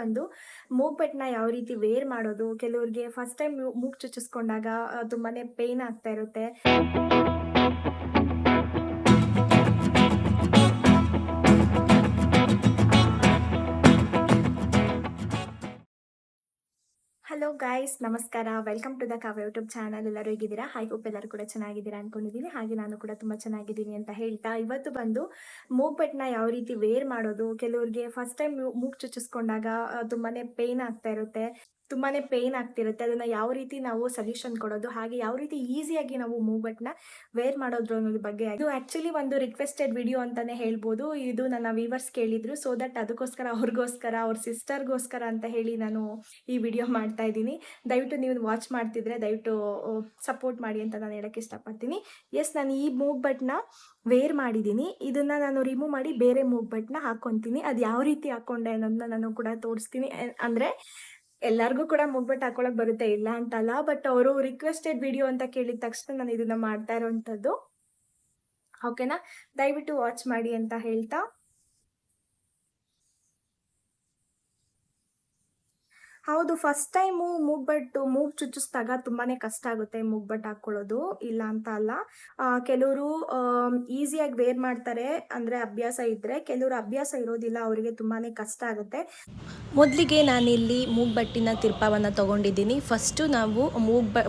ಒಂದು ಮೂಗ್ಬೆಟ್ನ ಯಾವ ರೀತಿ ವೇರ್ ಮಾಡೋದು, ಕೆಲವ್ರಿಗೆ ಫಸ್ಟ್ ಟೈಮ್ ಮೂಗ್ ಚುಚ್ಚಿಸ್ಕೊಂಡಾಗ ತುಂಬಾನೇ ಪೇನ್ ಆಗ್ತಾ ಇರುತ್ತೆ. ಹಲೋ ಗೈಸ್, ನಮಸ್ಕಾರ. Welcome to the Kavya YouTube channel. ಎಲ್ಲರೂ ಹೇಗಿದ್ದೀರಾ? ಐ ಹೋಪ್ ಎಲ್ಲರೂ ಕೂಡ ಚೆನ್ನಾಗಿದ್ದೀರಾ ಅನ್ಕೊಂಡಿದ್ದೀನಿ. ಹಾಗೆ ನಾನು ಕೂಡ ತುಂಬಾ ಚೆನ್ನಾಗಿದ್ದೀನಿ ಅಂತ ಹೇಳ್ತಾ, ಇವತ್ತು ಬಂದು ಮೂಗ್ಬೆಟ್ನ ಯಾವ ರೀತಿ ವೇರ್ ಮಾಡೋದು, ಕೆಲವ್ರಿಗೆ ಫಸ್ಟ್ ಟೈಮ್ ಮೂಗ್ ಚುಚ್ಚಿಸ್ಕೊಂಡಾಗ ತುಂಬಾನೇ ಪೇನ್ ಆಗ್ತಿರುತ್ತೆ. ಅದನ್ನ ಯಾವ ರೀತಿ ನಾವು ಸೊಲ್ಯೂಷನ್ ಕೊಡೋದು, ಹಾಗೆ ಯಾವ ರೀತಿ ಈಸಿಯಾಗಿ ನಾವು ಮೂಗ್ಬೆಟ್ನ ವೇರ್ ಮಾಡೋದ್ರ ಅನ್ನೋದ್ರ ಬಗ್ಗೆ. ಇದು ಆಕ್ಚುಲಿ ಒಂದು ರಿಕ್ವೆಸ್ಟೆಡ್ ವಿಡಿಯೋ ಅಂತಾನೆ ಹೇಳ್ಬೋದು. ಇದು ನನ್ನ ವ್ಯೂವರ್ಸ್ ಕೇಳಿದ್ರು, ಸೊ ದಟ್ ಅದಕ್ಕೋಸ್ಕರ ಅವ್ರ ಸಿಸ್ಟರ್ಗೋಸ್ಕರ ಅಂತ ಹೇಳಿ ನಾನು ಈ ವಿಡಿಯೋ ಮಾಡ್ತಾ ಇದ್ದೀನಿ. ದಯವಿಟ್ಟು ನೀವು ವಾಚ್ ಮಾಡ್ತಿದ್ರೆ ದಯವಿಟ್ಟು ಸಪೋರ್ಟ್ ಮಾಡಿ ಅಂತ ನಾನು ಹೇಳಕ್ಕೆ ಇಷ್ಟಪಡ್ತೀನಿ. ಎಸ್, ನಾನು ಈ ಮೂಗ್ಬೆಟ್ನ ವೇರ್ ಮಾಡಿದ್ದೀನಿ. ಇದನ್ನ ನಾನು ರಿಮೂವ್ ಮಾಡಿ ಬೇರೆ ಮೂಗ್ಬೆಟ್ನ ಹಾಕೊಂತೀನಿ. ಅದು ಯಾವ ರೀತಿ ಹಾಕೊಂಡೆ ಅನ್ನೋದನ್ನ ನಾನು ಕೂಡ ತೋರಿಸ್ತೀನಿ. ಅಂದ್ರೆ ಎಲ್ಲರಿಗೂ ಕೂಡ ಮೂಗ್ಬೆಟ್ ಹಾಕೊಳಕ್ ಬರುತ್ತೆ, ಇಲ್ಲ ಅಂತಲ್ಲ, ಬಟ್ ಅವರು ರಿಕ್ವೆಸ್ಟೆಡ್ ವಿಡಿಯೋ ಅಂತ ಕೇಳಿದ ತಕ್ಷಣ ನಾನು ಇದನ್ನ ಮಾಡ್ತಾ ಇರೋವಂಥದ್ದು. ಓಕೆನಾ? ದಯವಿಟ್ಟು ವಾಚ್ ಮಾಡಿ ಅಂತ ಹೇಳ್ತಾ, ಹೌದು, ಫಸ್ಟ್ ಟೈಮು ಮೂಗ್ ಚುಚ್ಚಿಸಿದಾಗ ತುಂಬಾನೇ ಕಷ್ಟ ಆಗುತ್ತೆ ಮೂಗ್ಬೆಟ್ ಹಾಕೊಳ್ಳೋದು, ಇಲ್ಲ ಅಂತ ಅಲ್ಲ. ಕೆಲವರು ಈಸಿಯಾಗಿ ವೇರ್ ಮಾಡ್ತಾರೆ, ಅಂದ್ರೆ ಅಭ್ಯಾಸ ಇದ್ರೆ. ಕೆಲವರು ಅಭ್ಯಾಸ ಇರೋದಿಲ್ಲ, ಅವರಿಗೆ ತುಂಬಾನೇ ಕಷ್ಟ ಆಗುತ್ತೆ. ಮೊದಲಿಗೆ ನಾನಿಲ್ಲಿ ಮೂಗ್ಬಟ್ಟಿನ ತಿರ್ಪವನ್ನು ತೊಗೊಂಡಿದ್ದೀನಿ. ಫಸ್ಟು ನಾವು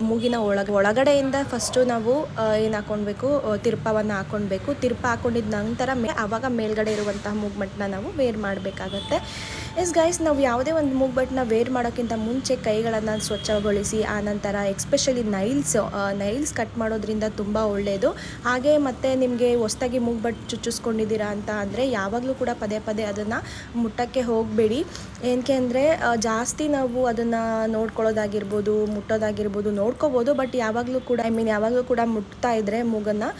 ಮೂಗಿನ ಒಳಗಡೆಯಿಂದ ಫಸ್ಟು ನಾವು ಏನು ಹಾಕ್ಕೊಳ್ಬೇಕು, ತಿರ್ಪವನ್ನು ಹಾಕ್ಕೊಳ್ಬೇಕು. ತಿರ್ಪ ಹಾಕ್ಕೊಂಡಿದ್ದ ನಂತರ ಆವಾಗ ಮೇಲ್ಗಡೆ ಇರುವಂತಹ ಮೂಗ್ಬಟ್ಟನ್ನ ನಾವು ವೇರ್ ಮಾಡಬೇಕಾಗತ್ತೆ. ಎಸ್ ಗೈಸ್, ನಾವು ಯಾವುದೇ ಒಂದು ಮೂಗ್ಬಟ್ಟನ್ನ ವೇರ್ ಮಾಡೋಕ್ಕಿಂತ ಮುಂಚೆ ಕೈಗಳನ್ನು ಸ್ವಚ್ಛಗೊಳಿಸಿ, ಆನಂತರ ಎಕ್ಸ್ಪೆಷಲಿ ನೈಲ್ಸ್ ಕಟ್ ಮಾಡೋದ್ರಿಂದ ತುಂಬ ಒಳ್ಳೆಯದು. ಹಾಗೆ ಮತ್ತು ನಿಮಗೆ ಹೊಸ್ದಾಗಿ ಮೂಗ್ಬಟ್ಟು ಚುಚ್ಚಿಸ್ಕೊಂಡಿದ್ದೀರಾ ಅಂತ ಅಂದರೆ ಯಾವಾಗಲೂ ಕೂಡ ಪದೇ ಪದೇ ಅದನ್ನು ಮುಟ್ಟಕ್ಕೆ ಹೋಗಬೇಡಿ. ಏನಕ್ಕೆ ಅಂದರೆ ಜಾಸ್ತಿ ನಾವು ಅದನ್ನು ನೋಡ್ಕೊಳ್ಳೋದಾಗಿರ್ಬೋದು, ಮುಟ್ಟೋದಾಗಿರ್ಬೋದು, ನೋಡ್ಕೋಬೋದು. ಬಟ್ ಯಾವಾಗಲೂ ಕೂಡ ಮುಟ್ತಾ ಇದ್ದರೆ ಮೂಗನ್ನು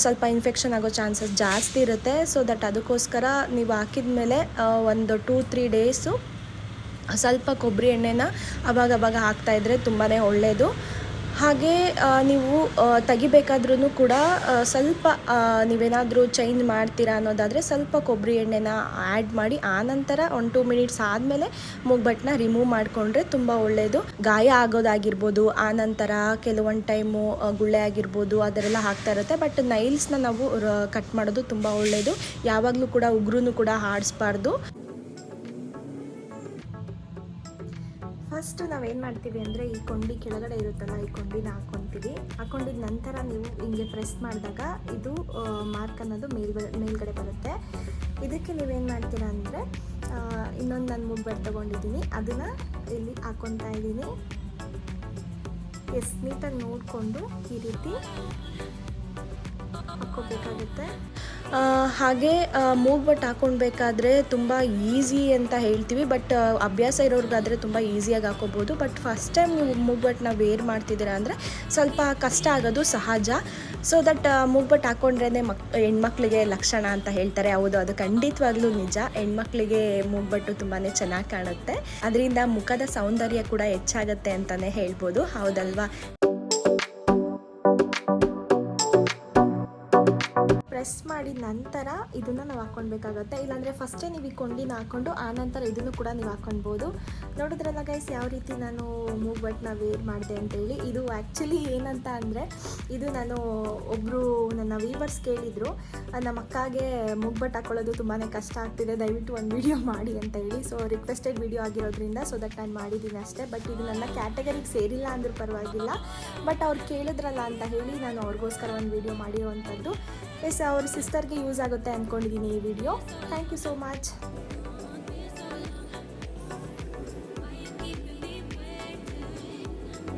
ಸ್ವಲ್ಪ ಇನ್ಫೆಕ್ಷನ್ ಆಗೋ ಚಾನ್ಸಸ್ ಜಾಸ್ತಿ ಇರುತ್ತೆ. ಸೊ ದಟ್ ಅದಕ್ಕೋಸ್ಕರ ನೀವು ಹಾಕಿದ ಮೇಲೆ ಒಂದು 2-3 ಡೇಸು ಸ್ವಲ್ಪ ಕೊಬ್ಬರಿ ಎಣ್ಣೆನ ಅವಾಗ ಹಾಕ್ತಾಯಿದ್ರೆ ತುಂಬಾ ಒಳ್ಳೆಯದು. ಹಾಗೆ ನೀವು ತೆಗಿಬೇಕಾದ್ರೂ ಕೂಡ ಸ್ವಲ್ಪ ನೀವೇನಾದರೂ ಚೇಂಜ್ ಮಾಡ್ತೀರಾ ಅನ್ನೋದಾದರೆ ಸ್ವಲ್ಪ ಕೊಬ್ಬರಿ ಎಣ್ಣೆನ ಆ್ಯಡ್ ಮಾಡಿ ಆನಂತರ 1-2 ಮಿನಿಟ್ಸ್ ಆದಮೇಲೆ ಮೂಗ್ಬಟ್ಟನ್ನ ರಿಮೂವ್ ಮಾಡಿಕೊಂಡ್ರೆ ತುಂಬ ಒಳ್ಳೆಯದು. ಗಾಯ ಆಗೋದಾಗಿರ್ಬೋದು, ಆನಂತರ ಕೆಲವೊಂದು ಟೈಮು ಗುಳ್ಳೆ ಆಗಿರ್ಬೋದು, ಅದರೆಲ್ಲ ಆಗ್ತಾ ಇರುತ್ತೆ. ಬಟ್ ನೈಲ್ಸ್ನ ನಾವು ಕಟ್ ಮಾಡೋದು ತುಂಬ ಒಳ್ಳೆಯದು. ಯಾವಾಗಲೂ ಕೂಡ ಉಗುರೂ ಕೂಡ ಆಡಿಸ್ಬಾರ್ದು. ಫಸ್ಟ್ ನಾವೇನು ಮಾಡ್ತೀವಿ ಅಂದರೆ, ಈ ಕೊಂಡಿ ಕೆಳಗಡೆ ಇರುತ್ತಲ್ಲ, ಈ ಕೊಂಡಿನ ಹಾಕ್ಕೊಂಡಿದ ನಂತರ ನೀವು ಹಿಂಗೆ ಪ್ರೆಸ್ ಮಾಡಿದಾಗ ಇದು ಮಾರ್ಕ್ ಅನ್ನೋದು ಮೇಲ್ಗಡೆ ಬರುತ್ತೆ. ಇದಕ್ಕೆ ನೀವೇನು ಮಾಡ್ತೀರಾ ಅಂದರೆ, ಇನ್ನೊಂದು ನಾನು ಮೂಗ್ಬೆಟ್ ತೊಗೊಂಡಿದ್ದೀನಿ, ಅದನ್ನು ಇಲ್ಲಿ ಹಾಕ್ಕೊತಾ ಇದ್ದೀನಿ. ನೀಟಾಗಿ ನೋಡಿಕೊಂಡು ಈ ರೀತಿ ಹಾಕ್ಕೋಬೇಕಾಗುತ್ತೆ. ಹಾಗೆ ಮೂಗ್ಬಟ್ಟು ಹಾಕ್ಕೊಳ್ಬೇಕಾದ್ರೆ ತುಂಬ ಈಸಿ ಅಂತ ಹೇಳ್ತೀವಿ, ಬಟ್ ಅಭ್ಯಾಸ ಇರೋರಿಗಾದರೆ ತುಂಬ ಈಸಿಯಾಗಿ ಹಾಕೋಬೋದು. ಬಟ್ ಫಸ್ಟ್ ಟೈಮ್ ನೀವು ಮೂಗ್ಬಟ್ಟನ್ನ ವೇರ್ ಮಾಡ್ತಿದ್ದೀರಾ ಅಂದರೆ ಸ್ವಲ್ಪ ಕಷ್ಟ ಆಗೋದು ಸಹಜ. ಸೊ ದಟ್ ಮೂಗ್ಬಟ್ಟು ಹಾಕ್ಕೊಂಡ್ರೇ ಹೆಣ್ಮಕ್ಳಿಗೆ ಲಕ್ಷಣ ಅಂತ ಹೇಳ್ತಾರೆ. ಹೌದು, ಅದು ಖಂಡಿತವಾಗ್ಲೂ ನಿಜ. ಹೆಣ್ಮಕ್ಳಿಗೆ ಮೂಗ್ಬಟ್ಟು ತುಂಬಾ ಚೆನ್ನಾಗಿ ಕಾಣುತ್ತೆ, ಅದರಿಂದ ಮುಖದ ಸೌಂದರ್ಯ ಕೂಡ ಹೆಚ್ಚಾಗುತ್ತೆ ಅಂತಲೇ ಹೇಳ್ಬೋದು. ಹೌದಲ್ವಾ? ಪ್ರೆಸ್ ಮಾಡಿದ ನಂತರ ಇದನ್ನು ನಾವು ಹಾಕ್ಕೊಳ್ಬೇಕಾಗತ್ತೆ. ಇಲ್ಲಾಂದರೆ ಫಸ್ಟೇ ನೀವು ಈ ಕೊಂಡಿನ ಹಾಕ್ಕೊಂಡು ಆನಂತರ ಇದನ್ನು ಕೂಡ ನೀವು ಹಾಕ್ಕೊಳ್ಬೋದು. ನೋಡಿದ್ರಲ್ಲ ಗೈಸ್, ಯಾವ ರೀತಿ ನಾನು ಮೂಗ್ಬಟ್ಟನ್ನ ವೇರ್ ಮಾಡಿದೆ ಅಂತೇಳಿ. ಇದು ಆ್ಯಕ್ಚುಲಿ ಏನಂತ ಅಂದರೆ, ಇದು ನಾನು ಒಬ್ಬರು ನನ್ನ ವೀವರ್ಸ್ ಕೇಳಿದರು, ನಮ್ಮ ಅಕ್ಕಗೆ ಮೂಗ್ಬಟ್ಟು ಹಾಕ್ಕೊಳ್ಳೋದು ತುಂಬಾ ಕಷ್ಟ ಆಗ್ತಿದೆ, ದಯವಿಟ್ಟು ಒಂದು ವಿಡಿಯೋ ಮಾಡಿ ಅಂತ ಹೇಳಿ. ಸೊ ರಿಕ್ವೆಸ್ಟೆಡ್ ವಿಡಿಯೋ ಆಗಿರೋದ್ರಿಂದ ಸೊ ದಟ್ ನಾನು ಮಾಡಿದ್ದೀನಿ ಅಷ್ಟೇ. ಬಟ್ ಇದು ನನ್ನ ಕ್ಯಾಟಗರಿಗೆ ಸೇರಿಲ್ಲ ಅಂದರೂ ಪರವಾಗಿಲ್ಲ, ಬಟ್ ಅವ್ರು ಕೇಳಿದ್ರಲ್ಲ ಅಂತ ಹೇಳಿ ನಾನು ಅವ್ರಿಗೋಸ್ಕರ ಒಂದು ವಿಡಿಯೋ ಮಾಡಿರೋವಂಥದ್ದು. ಎಸ್, ಅವ್ರ ಸಿಸ್ಟರ್ಗೆ ಯೂಸ್ ಆಗುತ್ತೆ ಅಂದ್ಕೊಂಡಿದ್ದೀನಿ ಈ ವಿಡಿಯೋ. Thank you so much.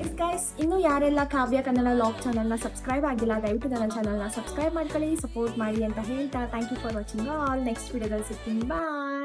Yes guys, ಇನ್ನೂ ಯಾರೆಲ್ಲ ಕಾವ್ಯ ಕನ್ನಡ ಲಾಗ್ ಚಾನಲ್ನ ಸಬ್ಸ್ಕ್ರೈಬ್ ಆಗಿಲ್ಲ, ದಯವಿಟ್ಟು ನನ್ನ ಚಾನಲ್ನ ಸಬ್ಸ್ಕ್ರೈಬ್ ಮಾಡ್ಕೊಳ್ಳಿ, ಸಪೋರ್ಟ್ ಮಾಡಿ ಅಂತ ಹೇಳ್ತಾ, thank you for watching all. Next ವಿಡಿಯೋದಲ್ಲಿ ಸಿಗ್ತೀನಿ. ಬಾಯ್.